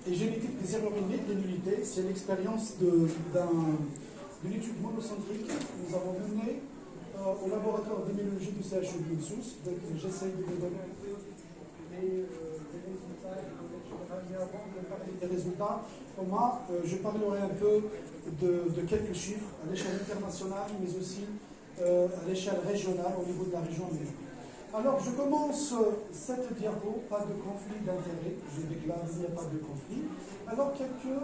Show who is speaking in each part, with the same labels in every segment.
Speaker 1: et génétique des erreurs innées de l'unité. C'est l'expérience d'une étude monocentrique que nous avons menée au laboratoire d'immunologie du CHU de Sousse. J'essaye de vous donner un peu des résultats, mais avant de parler des résultats, je parlerai un peu de quelques chiffres à l'échelle internationale, mais aussi à l'échelle régionale, au niveau de la région américaine. Alors, je commence cette diapo, pas de conflit d'intérêt, je déclare qu'il n'y a pas de conflit. Alors, quelques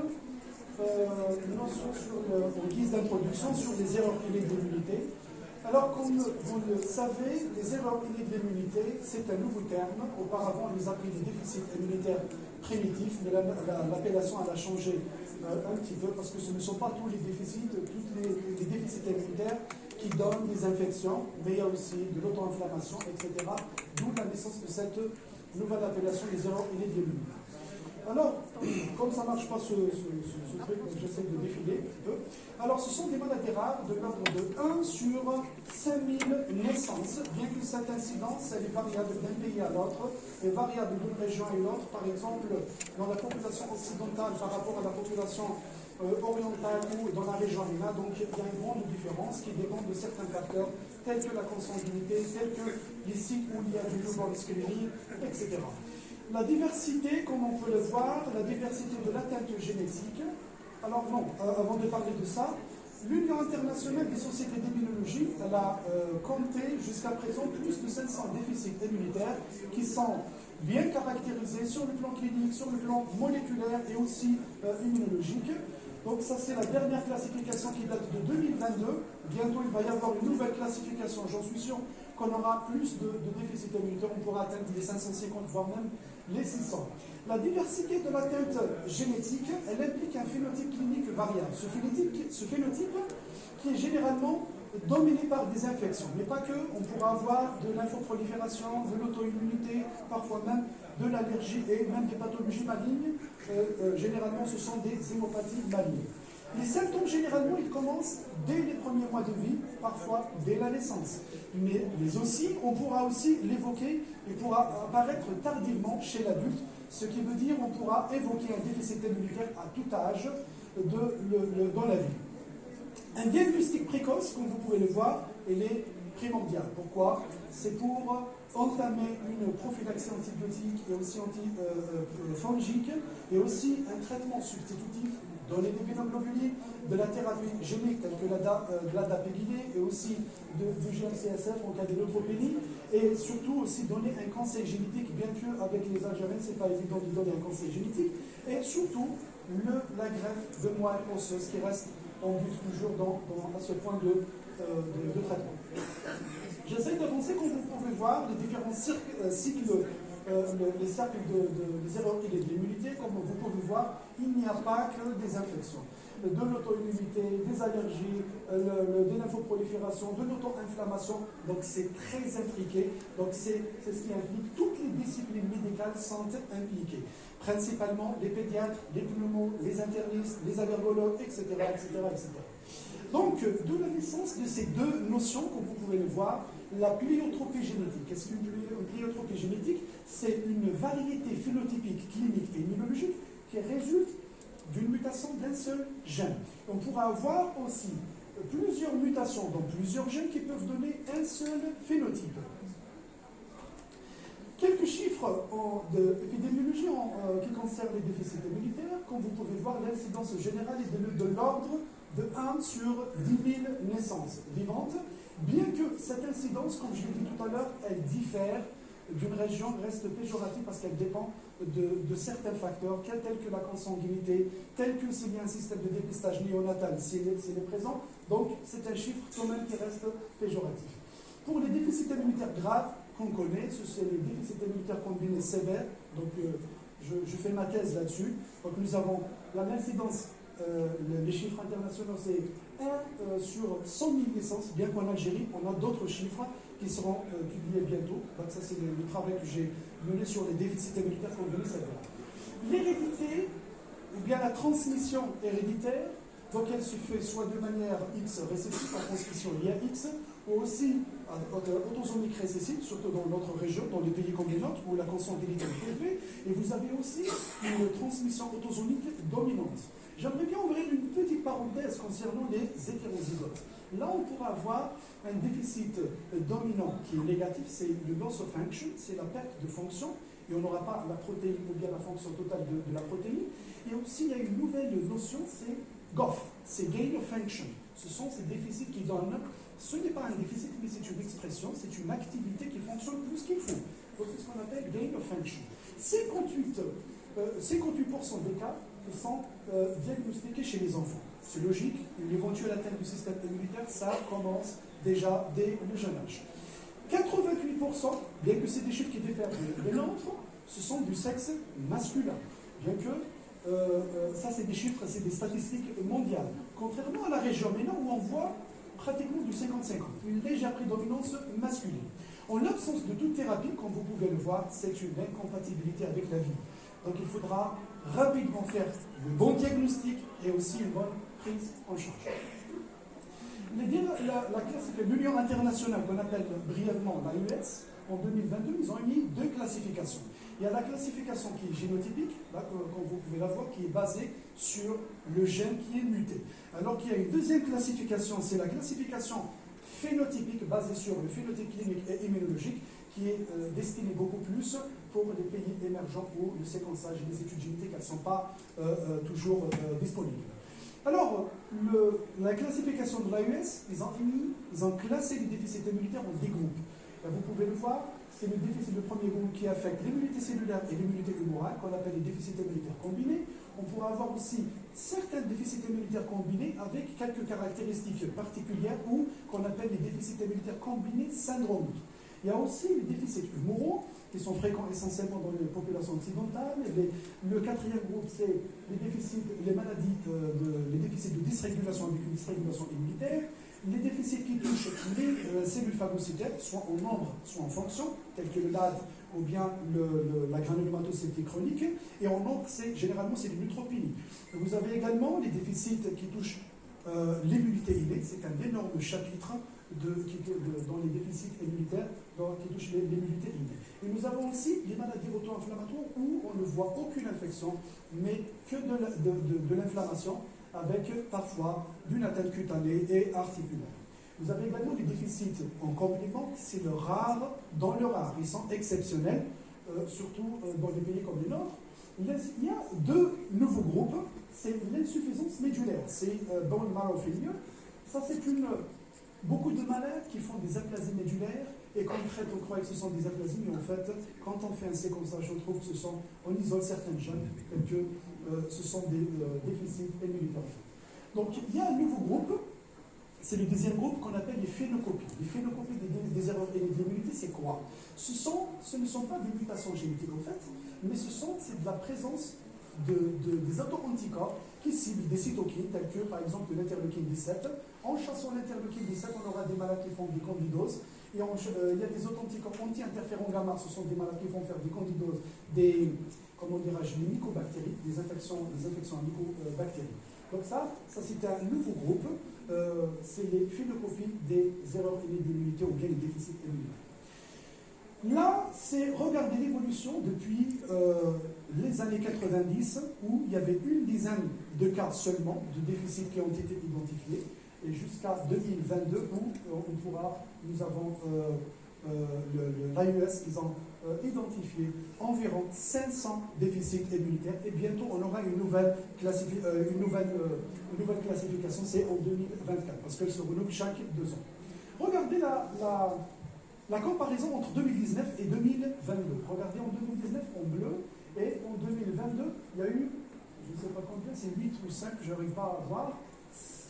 Speaker 1: notions en guise d'introduction sur les erreurs innées de l'immunité. Alors, comme vous le savez, les erreurs innées de l'immunité, c'est un nouveau terme. Auparavant, on les appelait des déficits immunitaires primitifs, mais l'appellation a changé un petit peu parce que ce ne sont pas tous les déficits, les déficits immunitaires qui donnent des infections, mais il y a aussi de l'auto-inflammation, etc. D'où la naissance de cette nouvelle appellation des erreurs innées de l'immunité. Alors, comme ça ne marche pas ce truc, j'essaie de défiler un petit peu. Alors, ce sont des maladies rares de l'ordre de 1 sur 5000 naissances, bien que cette incidence, elle est variable d'un pays à l'autre, et variable d'une région à une autre. Par exemple, dans la population occidentale par rapport à la population orientale ou dans la région MENA, donc il y a une grande différence qui dépend de certains facteurs, tels que la consanguinité, tels que les sites où il y a du newborn screening, etc. La diversité, comme on peut le voir, la diversité de l'atteinte génétique. Alors non, avant de parler de ça, l'Union internationale des sociétés d'immunologie, elle a compté jusqu'à présent plus de 500 déficits immunitaires qui sont bien caractérisés sur le plan clinique, sur le plan moléculaire et aussi immunologique. Donc ça, c'est la dernière classification qui date de 2022. Bientôt, il va y avoir une nouvelle classification. J'en suis sûr qu'on aura plus de déficits immunitaires. On pourra atteindre les 550, voire même les 600. La diversité de l'atteinte génétique, elle implique un phénotype clinique variable. Ce phénotype qui est généralement dominé par des infections, mais pas que. On pourra avoir de l'infoprolifération, de l'auto-immunité, parfois même de l'allergie et même des pathologies malignes. Généralement, ce sont des hémopathies malignes. Les symptômes, généralement, ils commencent dès les premiers mois de vie, parfois dès la naissance. Mais aussi, on pourra aussi l'évoquer, il pourra apparaître tardivement chez l'adulte, ce qui veut dire qu'on pourra évoquer un déficit immunitaire à tout âge dans la vie. Un diagnostic précoce, comme vous pouvez le voir, il est primordial. Pourquoi? C'est pour entamer une prophylaxie antibiotique et aussi antifongique et aussi un traitement substitutif, donner des immunoglobulines, de la thérapie génique telle que de l'adapéginée et aussi du GM-CSF en cas de neutropénie, et surtout aussi donner un conseil génétique, bien qu'avec les Algériens, ce n'est pas évident de donner un conseil génétique, et surtout la greffe de moelle osseuse qui reste en but toujours à ce point de traitement. J'essaie d'avancer, comme vous pouvez voir, les différents cycles, les cercles des erreurs innées de l'immunité. Comme vous pouvez voir, il n'y a pas que des infections, de l'auto-immunité, des allergies, de l'infoprolifération, de l'auto-inflammation. Donc c'est très impliqué. Donc c'est ce qui implique toutes les disciplines médicales sont impliquées. Principalement les pédiatres, les pneumos, les internistes, les allergologues, etc., etc., etc. Donc, de la naissance de ces deux notions, comme vous pouvez le voir, la pléiotropie génétique. Qu'est-ce qu'une pléiotropie génétique? C'est une variété phénotypique, clinique et immunologique qui résulte d'une mutation d'un seul gène. On pourra avoir aussi plusieurs mutations dans plusieurs gènes qui peuvent donner un seul phénotype. Quelques chiffres d'épidémiologie qui concernent les déficits immunitaires. Comme vous pouvez voir, l'incidence générale est de l'ordre de 1 sur 10 000 naissances vivantes, bien que cette incidence, comme je l'ai dit tout à l'heure, elle diffère d'une région, reste péjorative parce qu'elle dépend de certains facteurs, tels que la consanguinité, tels que s'il y a un système de dépistage néonatal, s'il est présent. Donc, c'est un chiffre quand même qui reste péjoratif. Pour les déficits immunitaires graves qu'on connaît, ce sont les déficits immunitaires combinés sévères. Donc, je fais ma thèse là-dessus. Donc, nous avons l'incidence. Les chiffres internationaux, c'est 1 sur 100 000 naissances, bien qu'en Algérie, on a d'autres chiffres qui seront publiés bientôt. Donc ça, c'est le travail que j'ai mené sur les déficits immunitaires combinés sévères. L'hérédité, ou bien la transmission héréditaire, donc elle se fait soit de manière X récessive, par transmission liée à X, ou aussi autosomique récessive, surtout dans notre région, dans les pays comme les nôtres, où la consanguinité est élevée, et vous avez aussi une transmission autosomique dominante. J'aimerais bien ouvrir une petite parenthèse concernant les hétérozygotes. Là, on pourra avoir un déficit dominant qui est négatif, c'est le loss of function, c'est la perte de fonction, et on n'aura pas la protéine ou bien la fonction totale de la protéine. Et aussi, il y a une nouvelle notion, c'est GOF, c'est gain of function. Ce sont ces déficits qui donnent, ce n'est pas un déficit, mais c'est une expression, c'est une activité qui fonctionne plus qu'il faut. Donc, c'est ce qu'on appelle gain of function. 58% des cas sont diagnostiqués chez les enfants. C'est logique, une éventuelle atteinte du système immunitaire, ça commence déjà dès le jeune âge. 88%, bien que c'est des chiffres qui diffèrent des nôtres, ce sont du sexe masculin. Bien que ça, c'est des chiffres, c'est des statistiques mondiales. Contrairement à la région MENA où on voit pratiquement du 50-50, une légère prédominance masculine. En l'absence de toute thérapie, comme vous pouvez le voir, c'est une incompatibilité avec la vie. Donc il faudra rapidement faire le bon diagnostic et aussi une bonne prise en charge. L'Union internationale, qu'on appelle brièvement l'AES, en 2022, ils ont mis deux classifications. Il y a la classification qui est génotypique, là, comme vous pouvez la voir, qui est basée sur le gène qui est muté. Alors qu'il y a une deuxième classification, c'est la classification phénotypique basée sur le phénotype clinique et immunologique, qui est destinée beaucoup plus pour les pays émergents où le séquençage et les études génétiques ne sont pas toujours disponibles. Alors, la classification de l'AES, ils ont classé les déficits immunitaires en 10 groupes. Vous pouvez le voir, c'est le déficit de premier groupe qui affecte l'immunité cellulaire et l'immunité humorale, qu'on appelle les déficits immunitaires combinés. On pourra avoir aussi certains déficits immunitaires combinés avec quelques caractéristiques particulières ou qu'on appelle les déficits immunitaires combinés syndromiques. Il y a aussi les déficits humoraux qui sont fréquents essentiellement dans les populations occidentales. Le quatrième groupe, c'est les maladies, les déficits de dysrégulation avec une dysrégulation immunitaire. Les déficits qui touchent les cellules phagocytaires, soit en nombre, soit en fonction, tels que le LAD ou bien la granulomatosité chronique. Et en nombre, généralement, c'est les neutropénies. Vous avez également les déficits qui touchent l'immunité innée. C'est un énorme chapitre dans les déficits immunitaires qui touchent l'immunité innée. Et nous avons aussi les maladies auto-inflammatoires où on ne voit aucune infection, mais que de l'inflammation, avec parfois d'une atteinte cutanée et articulaire. Vous avez également des déficits en complément, c'est le rare dans le rare. Ils sont exceptionnels, surtout dans des pays comme les nôtres. Il y a deux nouveaux groupes, c'est l'insuffisance médulaire, c'est bone marrow failure. Ça, c'est beaucoup de malades qui font des aplasies médulaires, et quand on traite, on croit que ce sont des aplasies, mais en fait, quand on fait un séquençage, on trouve que on isole certains gènes, tels que ce sont des déficits immunitaires. Donc, il y a un nouveau groupe, c'est le deuxième groupe qu'on appelle les phénocopies. Les phénocopies des erreurs de l'immunité, c'est quoi? Ce ne sont pas des mutations génétiques, en fait, mais c'est de la présence des auto-anticorps qui ciblent des cytokines, tels que, par exemple, l'interleukine 17. En chassant l'interleukine 17, on aura des malades qui font des candidoses. Et il y a des auto-anticorps anti-interférons gamma, ce sont des malades qui vont faire des candidoses, des mycobactéries, des infections mycobactériques. Donc ça c'est un nouveau groupe, c'est les phénocopies des erreurs d'immunité ou bien les déficits immunitaires. Là, c'est regarder l'évolution depuis les années 90, où il y avait une dizaine de cas seulement de déficits qui ont été identifiés, et jusqu'à 2022, où nous avons l'AES, ils ont identifié environ 500 déficits immunitaires, et bientôt on aura une nouvelle classification, c'est en 2024, parce qu'elle se renouvelle chaque 2 ans. Regardez la comparaison entre 2019 et 2022. Regardez en 2019 en bleu, et en 2022, il y a eu, je ne sais pas combien, c'est 8 ou 5, je n'arrive pas à voir,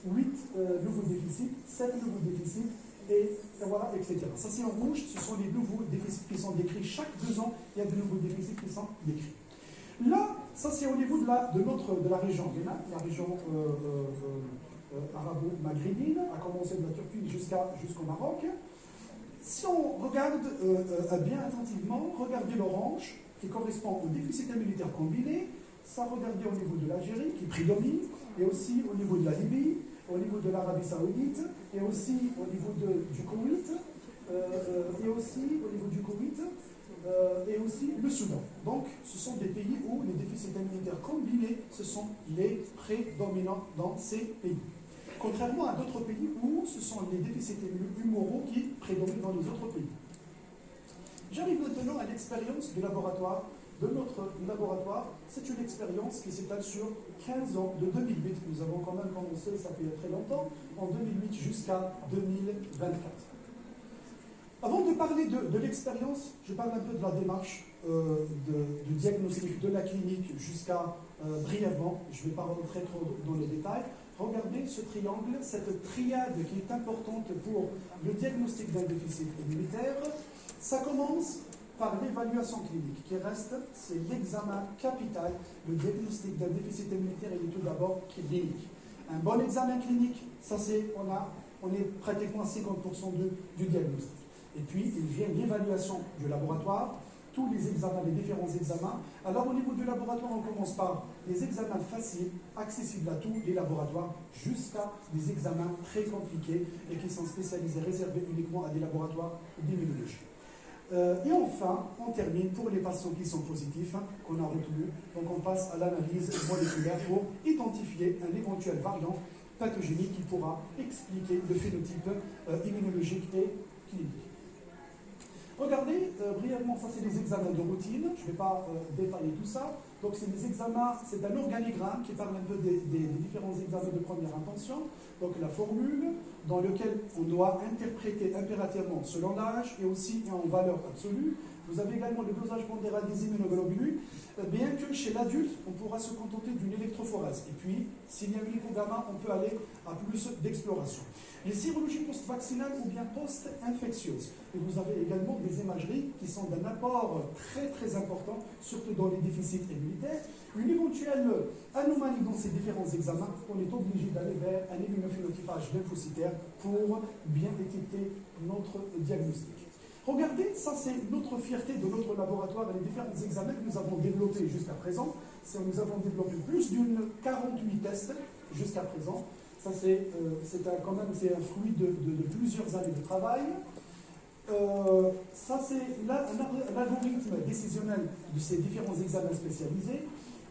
Speaker 1: 8 nouveaux déficits, 7 nouveaux déficits, et voilà, etc. Ça c'est en rouge, ce sont les nouveaux déficits qui sont décrits. Chaque 2 ans, il y a de nouveaux déficits qui sont décrits. Là, ça c'est au niveau de la région MENA, la région arabo-maghrébine, à commencer de la Turquie jusqu'au Maroc. Si on regarde bien attentivement, regardez l'orange, qui correspond au déficit immunitaire combiné, ça regardez au niveau de l'Algérie, qui prédomine, et aussi au niveau de la Libye, au niveau de l'Arabie Saoudite, et aussi au niveau du Koweït. et aussi au niveau du Koweït, et aussi le Soudan. Donc, ce sont des pays où les déficits immunitaires combinés, ce sont les prédominants dans ces pays. Contrairement à d'autres pays où ce sont les déficits humoraux qui prédominent dans les autres pays. J'arrive maintenant à l'expérience du laboratoire, de notre laboratoire. C'est une expérience qui s'étale sur 15 ans, de 2008. Nous avons quand même commencé, ça fait très longtemps, en 2008 jusqu'à 2024. Avant de parler de l'expérience, je parle un peu de la démarche du diagnostic de la clinique jusqu'à brièvement. Je ne vais pas rentrer trop dans les détails. Regardez ce triangle, cette triade qui est importante pour le diagnostic d'un déficit immunitaire. Ça commence par l'évaluation clinique, qui reste, c'est l'examen capital. Le diagnostic d'un déficit immunitaire, il est tout d'abord clinique. Un bon examen clinique, ça c'est, on est pratiquement à 50% du diagnostic. Et puis, il vient l'évaluation du laboratoire, tous les examens, les différents examens. Alors, au niveau du laboratoire, on commence par des examens faciles, accessibles à tous les laboratoires, jusqu'à des examens très compliqués et qui sont spécialisés, réservés uniquement à des laboratoires d'immunologie. Et enfin, on termine pour les patients qui sont positifs, qu'on a retenus. Donc, on passe à l'analyse moléculaire pour identifier un éventuel variant pathogénique qui pourra expliquer le phénotype immunologique et clinique. Regardez, brièvement, ça c'est des examens de routine, je ne vais pas détailler tout ça. Donc c'est des examens, c'est un organigramme qui parle un peu des différents examens de première intention. Donc la formule dans laquelle on doit interpréter impérativement selon l'âge et aussi en valeur absolue. Vous avez également le dosage pondéral des immunoglobulines, bien que chez l'adulte, on pourra se contenter d'une électrophorèse. Et puis, s'il y a une hypogamma, on peut aller à plus d'exploration. Les sérologies post-vaccinales ou bien post-infectieuses. Et vous avez également des imageries qui sont d'un apport très très important, surtout dans les déficits immunitaires. Une éventuelle anomalie dans ces différents examens, on est obligé d'aller vers un immunophénotypage lymphocytaire pour bien détecter notre diagnostic. Regardez, ça c'est notre fierté de notre laboratoire et les différents examens que nous avons développés jusqu'à présent. Nous avons développé plus d'une 48 tests jusqu'à présent. Ça c'est quand même un fruit de plusieurs années de travail. Ça c'est l'algorithme décisionnel de ces différents examens spécialisés.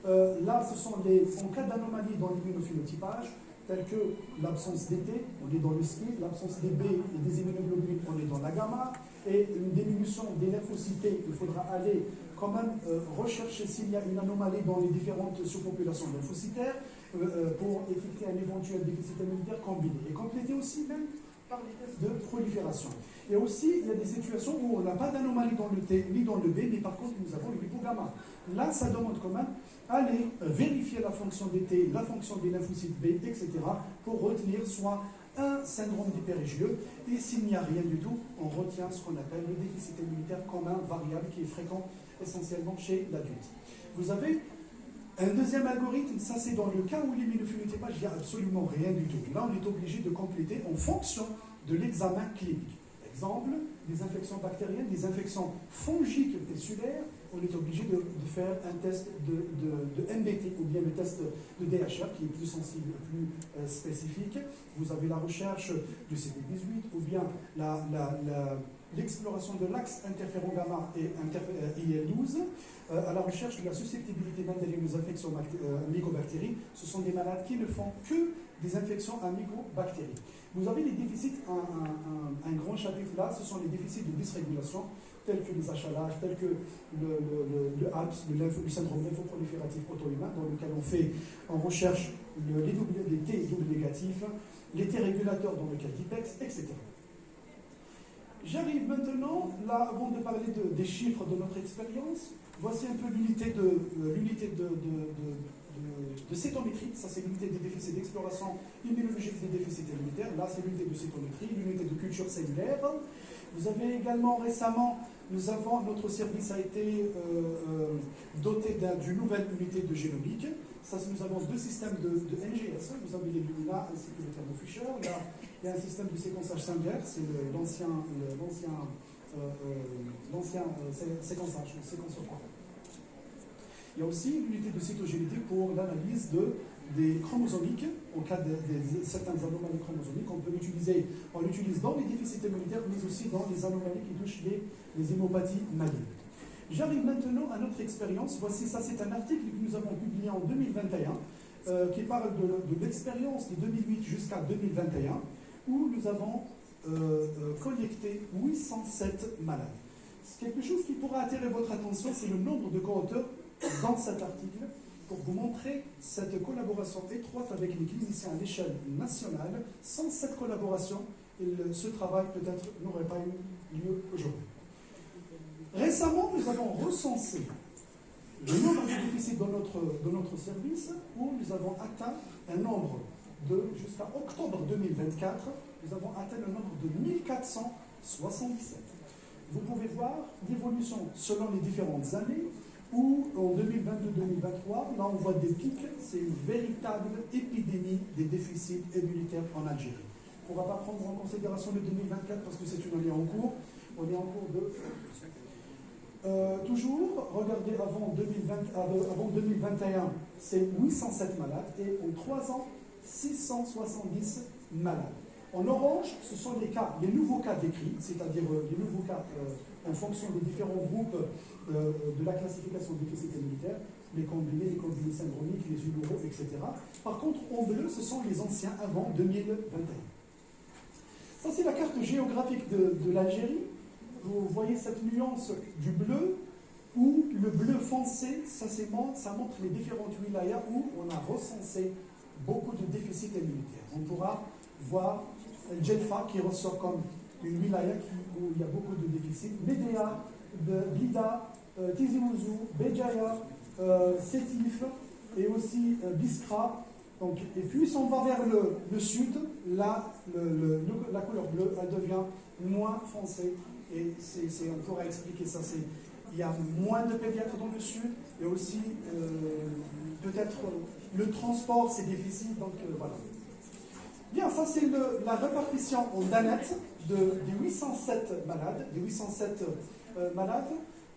Speaker 1: Là, ce sont en cas d'anomalie dans l'immunophénotypage, telles que l'absence d'T, on est dans le SCI, l'absence des B et des immunoglobulines, on est dans la gamma, et une diminution des lymphocytes, il faudra aller quand même rechercher s'il y a une anomalie dans les différentes sous-populations lymphocytaires pour effectuer un éventuel déficit immunitaire combiné. Et compléter aussi même par les tests de prolifération. Et aussi, il y a des situations où on n'a pas d'anomalie dans le T ni dans le B, mais par contre, nous avons une hypogamma. Là, ça demande quand même aller vérifier la fonction des T, la fonction des lymphocytes B, etc., pour retenir soit un syndrome d'hypérigieux, et s'il n'y a rien du tout, on retient ce qu'on appelle le déficit immunitaire commun variable qui est fréquent essentiellement chez l'adulte. Vous avez un deuxième algorithme, ça c'est dans le cas où l'immunophénotypage, il n'y a absolument rien du tout. Là, on est obligé de compléter en fonction de l'examen clinique. Exemple, des infections bactériennes, des infections fongiques tessulaires, on est obligé de faire un test de MBT ou bien le test de DHR qui est plus sensible, plus spécifique. Vous avez la recherche du CD18 ou bien l'exploration de l'axe interféron gamma et IL-12 à la recherche de la susceptibilité mendélienne aux infections mycobactéries. Ce sont des malades qui ne font que des infections à mycobactéries. Vous avez les déficits, un grand chapitre là, ce sont les déficits de dysrégulation, tels que les achalages, tels que le ALPS, le syndrome lymphoprolifératif auto-humain, dans lequel on recherche les T double négatifs, les T régulateurs dans le cas d'IPEX, etc. J'arrive maintenant, là, avant de parler des chiffres de notre expérience, voici un peu l'unité de cétométrie. Ça, c'est l'unité des déficits d'exploration immunologique des déficits immunitaires. Là, c'est l'unité de cétométrie, l'unité de culture cellulaire. Vous avez également récemment, notre service a été doté d'une nouvelle unité de génomique. Ça, nous avons deux systèmes de NGS. Vous avez les Lumina ainsi que le Thermo Fisher. Là, il y a un système de séquençage Sanger, c'est l'ancien séquençage, séquenceur. Il y a aussi une unité de cytogénétique pour l'analyse des chromosomiques. En cas de certaines anomalies chromosomiques, on l'utilise dans les déficits immunitaires, mais aussi dans les anomalies qui touchent les hémopathies malignes. J'arrive maintenant à notre expérience. Voici, ça c'est un article que nous avons publié en 2021 qui parle de l'expérience de 2008 jusqu'à 2021 où nous avons collecté 807 malades. Quelque chose qui pourra attirer votre attention, c'est le nombre de co-auteurs dans cet article pour vous montrer cette collaboration étroite avec les cliniciens à l'échelle nationale. Sans cette collaboration, ce travail peut-être n'aurait pas eu lieu aujourd'hui. Récemment, nous avons recensé le nombre de déficits dans notre service où nous avons atteint un nombre jusqu'à octobre 2024, nous avons atteint le nombre de 1477. Vous pouvez voir l'évolution selon les différentes années où en 2022-2023, là on voit des pics, c'est une véritable épidémie des déficits immunitaires en Algérie. On ne va pas prendre en considération le 2024 parce que c'est une année en cours. On est en cours de... toujours, regardez, avant 2021, c'est 807 malades et en 3 ans, 670 malades. En orange, ce sont les nouveaux cas décrits, c'est-à-dire les nouveaux cas en fonction des différents groupes de la classification des déficits immunitaires, les combinés syndromiques, les humoraux, etc. Par contre, en bleu, ce sont les anciens avant 2021. Ça, c'est la carte géographique de l'Algérie. Vous voyez cette nuance du bleu, où le bleu foncé, ça montre les différentes wilayas où on a recensé beaucoup de déficits immunitaires. On pourra voir Djelfa qui ressort comme une wilaya où il y a beaucoup de déficits, Médéa, Blida, Tizi Ouzou, Béjaïa, Sétif et aussi Biskra. Donc, et puis si on va vers le sud, là, la couleur bleue, elle devient moins foncée. Et on pourrait expliquer ça. Il y a moins de pédiatres dans le sud, et aussi peut-être le transport, c'est difficile, donc voilà. Bien, ça c'est la répartition en danettes des 807 malades.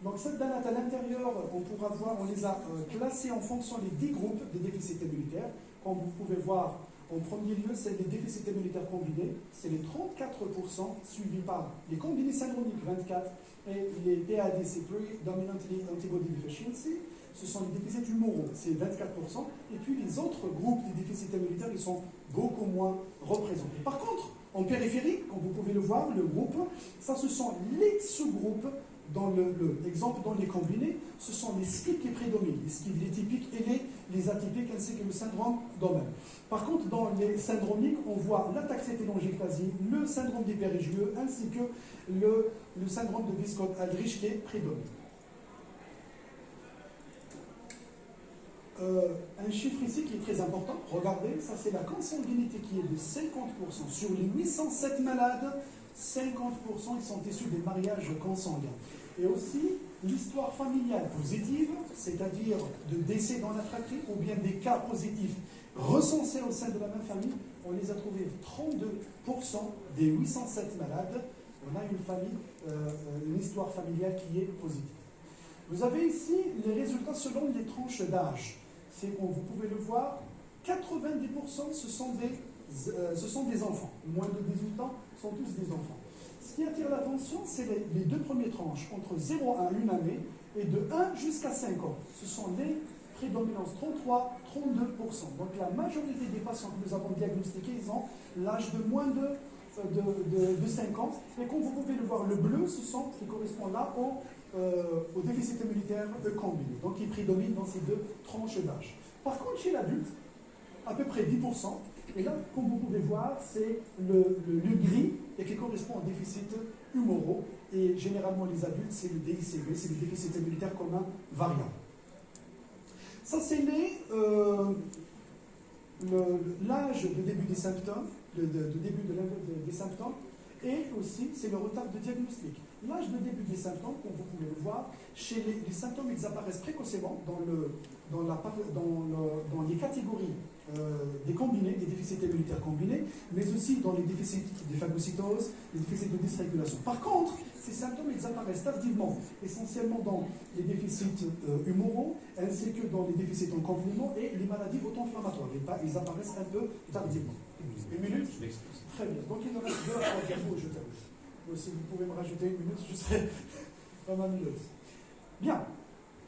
Speaker 1: Donc cette danette à l'intérieur, on pourra voir, on les a classés en fonction des 10 groupes des déficits immunitaires. Comme vous pouvez voir, en premier lieu, c'est les déficits immunitaires combinés, c'est les 34%, suivis par les combinés syndromiques 24% et les PADC, Predominantly Antibody Deficiency, ce sont les déficits humoraux, c'est 24%, et puis les autres groupes des déficits immunitaires, ils sont beaucoup moins représentés. Par contre, en périphérie, comme vous pouvez le voir, le groupe, ça ce sont les sous-groupes. Dans l'exemple dans les combinés, ce sont les skips qui prédominent, les typiques et les atypiques, ainsi que le syndrome d'Omen. Par contre, dans les syndromiques, on voit l'ataxie télangiectasie, le syndrome d'hypérigieux, ainsi que le syndrome de Wiskott-Aldrich qui prédomine. Un chiffre ici qui est très important, regardez, ça c'est la consanguinité qui est de 50%. Sur les 807 malades, 50% ils sont issus des mariages consanguins. Et aussi l'histoire familiale positive, c'est-à-dire de décès dans la fratrie, ou bien des cas positifs recensés au sein de la même famille, on les a trouvés 32% des 807 malades. On a une histoire familiale qui est positive. Vous avez ici les résultats selon les tranches d'âge. Vous pouvez le voir, 90% ce sont des enfants. Moins de 18 ans sont tous des enfants. Ce qui attire l'attention, c'est les deux premières tranches, entre 0 à 1 année et de 1 jusqu'à 5 ans. Ce sont les prédominances 33-32%. Donc la majorité des patients que nous avons diagnostiqués, ils ont l'âge de moins de 5 ans. Et comme vous pouvez le voir, le bleu, ce sont qui correspond là au déficit immunitaire combiné. Donc il prédomine dans ces deux tranches d'âge. Par contre, chez l'adulte, à peu près 10%. Et là, comme vous pouvez voir, c'est le gris et qui correspond au déficit humoraux. Et généralement, les adultes, c'est le DICV, c'est le déficit immunitaire commun variable. Ça, c'est l'âge de début des symptômes, des symptômes, et aussi, c'est le retard de diagnostic. L'âge de début des symptômes, comme vous pouvez le voir, chez les symptômes, ils apparaissent précocement dans les catégories des combinés. des déficits immunitaires combinés, mais aussi dans les déficits de phagocytose, les déficits de dysrégulation. Par contre, ces symptômes ils apparaissent tardivement, essentiellement dans les déficits humoraux, ainsi que dans les déficits en complément et les maladies auto-inflammatoires. Ils apparaissent un peu tardivement. Une minute? Très bien. Donc il me reste 2 à 3 mots, je t'avoue. Si vous pouvez me rajouter une minute, je serai vraiment malheureuse. Bien.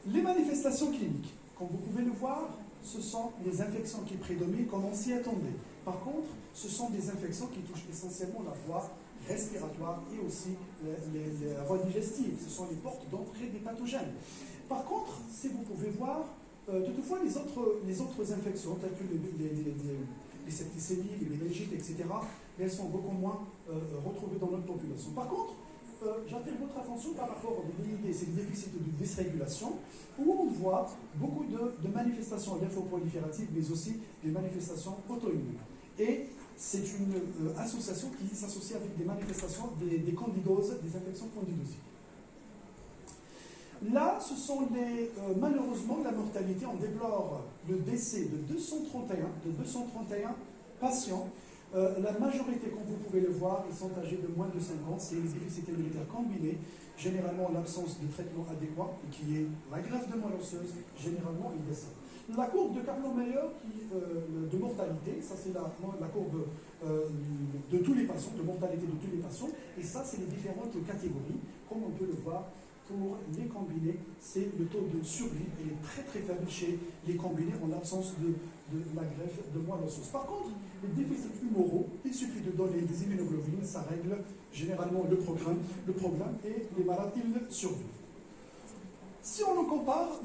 Speaker 1: Les manifestations cliniques, comme vous pouvez le voir, ce sont les infections qui prédominent comme on s'y attendait. Par contre, ce sont des infections qui touchent essentiellement la voie respiratoire et aussi les voies digestives. Ce sont les portes d'entrée des pathogènes. Par contre, si vous pouvez voir, toutefois les autres infections, telles que les septicémies, les méningites, etc., elles sont beaucoup moins retrouvées dans notre population. Par contre, j'attire votre attention par rapport aux DID, c'est le déficit de dysrégulation, où on voit beaucoup de manifestations lymphoprolifératives, mais aussi des manifestations auto-immunes. Et c'est une association qui s'associe avec des manifestations des candidoses, des infections candidosiques. Là, ce sont malheureusement, la mortalité, on déplore le décès de 231 patients. La majorité, comme vous pouvez le voir, ils sont âgés de moins de 50, c'est les déficits immunitaires combinés, généralement l'absence de traitement adéquat, et qui est la greffe de moelle osseuse, généralement ils descendent. La courbe de Kaplan-Meier de mortalité, ça c'est la courbe de tous les patients, de mortalité de tous les patients, et ça c'est les différentes catégories, comme on peut le voir. Pour les combinés, c'est le taux de survie, il est très très faible chez les combinés en l'absence de la greffe de moelle osseuse. Par contre, les déficits humoraux, il suffit de donner des immunoglobulines, ça règle généralement le problème et les malades, ils survivent. Si on compare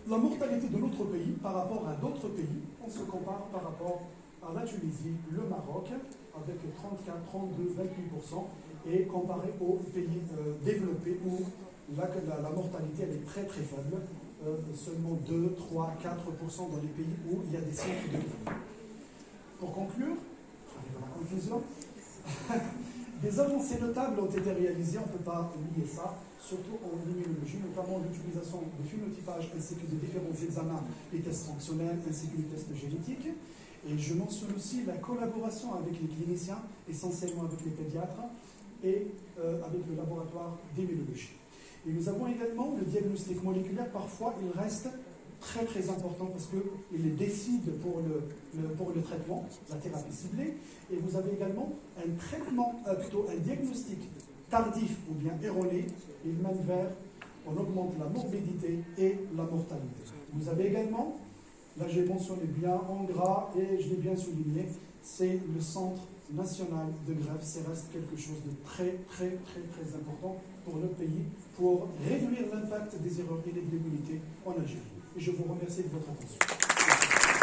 Speaker 1: la mortalité de notre pays par rapport à d'autres pays, on se compare par rapport à la Tunisie, le Maroc, avec 34, 32, 28%, et comparé aux pays développés où la mortalité elle est très très faible, seulement 2, 3, 4% dans les pays où il y a des centres de vie. Pour conclure, j'arrive à la conclusion, des avancées notables ont été réalisées, on ne peut pas oublier ça, surtout en immunologie, notamment l'utilisation de phénotypage ainsi que de différents examens, les tests fonctionnels ainsi que les tests génétiques. Et je mentionne aussi la collaboration avec les cliniciens, essentiellement avec les pédiatres, et avec le laboratoire d'immunologie. Et nous avons également le diagnostic moléculaire, parfois il reste très très important parce qu'il décide pour le traitement, la thérapie ciblée, et vous avez également un traitement, plutôt un diagnostic tardif ou bien erroné, il mène vers, on augmente la morbidité et la mortalité. Vous avez également, là j'ai mentionné bien en gras et je l'ai bien souligné, c'est le centre national de greffe, ça reste quelque chose de très très très très important pour notre pays, pour réduire l'impact des erreurs et des débilités en Algérie. Et je vous remercie de votre attention.